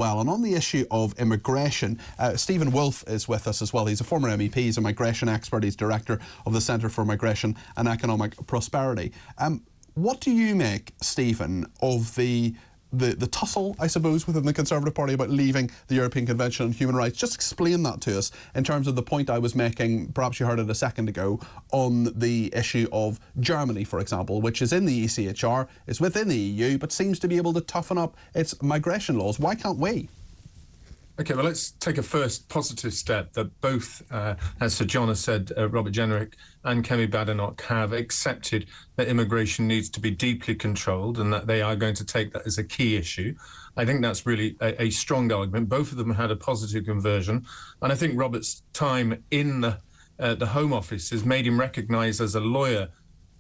Well, and on the issue of immigration, Steven Woolfe is with us as well. He's a former MEP, he's a migration expert, he's director of the Centre for Migration and Economic Prosperity. What do you make, Stephen, of the tussle, I suppose, within the Conservative Party about leaving the European Convention on Human Rights? Just explain that to us in terms of the point I was making, perhaps you heard it a second ago, on the issue of Germany, for example, which is in the ECHR, is within the EU, but seems to be able to toughen up its migration laws. Why can't we? OK, well, let's take a first positive step that both, as Sir John has said, Robert Jenrick and Kemi Badenoch have accepted that immigration needs to be deeply controlled and that they are going to take that as a key issue. I think that's really a strong argument. Both of them had a positive conversion. And I think Robert's time in the Home Office has made him recognise as a lawyer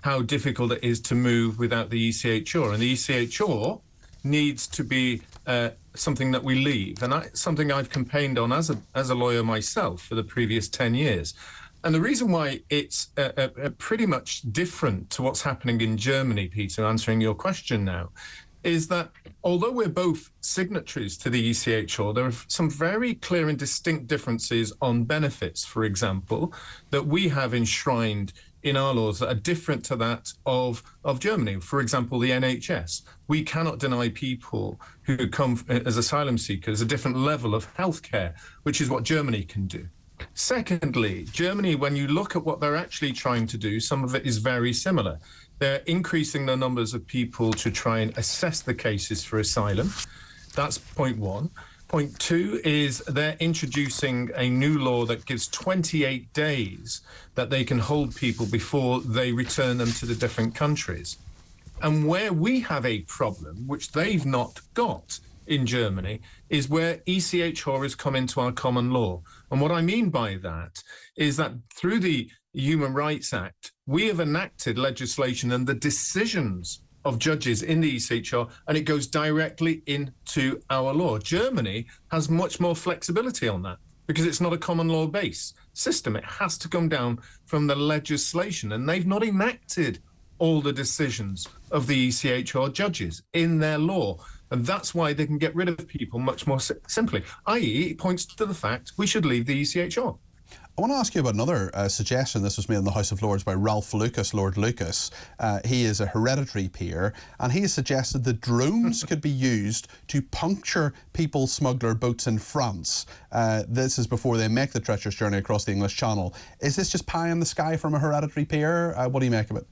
how difficult it is to move without the ECHR. And the ECHR needs to be something that we leave, and something I've campaigned on as a lawyer myself for the previous 10 years. And the reason why it's pretty much different to what's happening in Germany, Peter, answering your question now, is that although we're both signatories to the ECHR, there are some very clear and distinct differences on benefits, for example, that we have enshrined in our laws that are different to that of Germany. For example, the NHS. We cannot deny people who come as asylum seekers a different level of healthcare, which is what Germany can do. Secondly, Germany, when you look at what they're actually trying to do, some of it is very similar. They're increasing the numbers of people to try and assess the cases for asylum. That's point one. Point two is they're introducing a new law that gives 28 days that they can hold people before they return them to the different countries. And where we have a problem, which they've not got in Germany, is where ECHR has come into our common law. And what I mean by that is that through the Human Rights Act, we have enacted legislation and the decisions of judges in the ECHR, and it goes directly into our law. Germany has much more flexibility on that because it's not a common law based system. It has to come down from the legislation, and they've not enacted all the decisions of the ECHR judges in their law. And that's why they can get rid of people much more simply, i.e. it points to the fact we should leave the ECHR. I want to ask you about another suggestion. This was made in the House of Lords by Ralph Lucas, Lord Lucas. He is a hereditary peer, and he has suggested that drones could be used to puncture people smuggler boats in France. This is before they make the treacherous journey across the English Channel. Is this just pie in the sky from a hereditary peer? What do you make of it?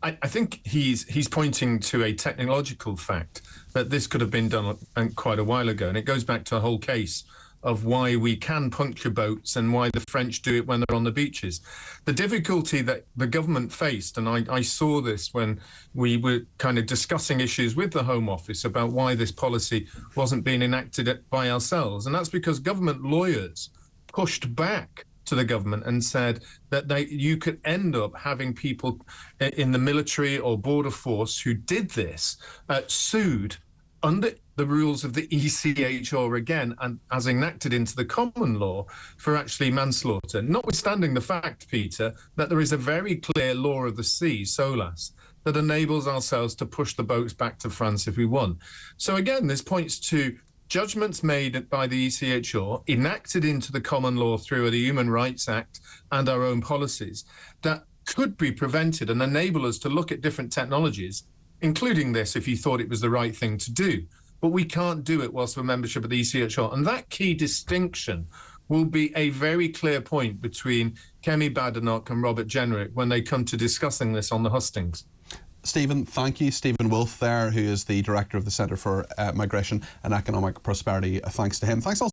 I think he's pointing to a technological fact that this could have been done quite a while ago, and it goes back to a whole case of why we can puncture boats and why the French do it when they're on the beaches. The difficulty that the government faced, and I saw this when we were kind of discussing issues with the Home Office about why this policy wasn't being enacted by ourselves, and that's because government lawyers pushed back to the government and said that you could end up having people in the military or border force who did this sued under the rules of the ECHR again, and as enacted into the common law for actually manslaughter, notwithstanding the fact, Peter, that there is a very clear law of the sea, SOLAS, that enables ourselves to push the boats back to France if we want. So again, this points to judgments made by the ECHR, enacted into the common law through the Human Rights Act and our own policies, that could be prevented and enable us to look at different technologies, including this if you thought it was the right thing to do. But we can't do it whilst we're membership of the ECHR. And that key distinction will be a very clear point between Kemi Badenoch and Robert Jenrick when they come to discussing this on the hustings. Stephen, thank you. Steven Woolfe there, who is the director of the Centre for Migration and Economic Prosperity. Thanks to him. Thanks also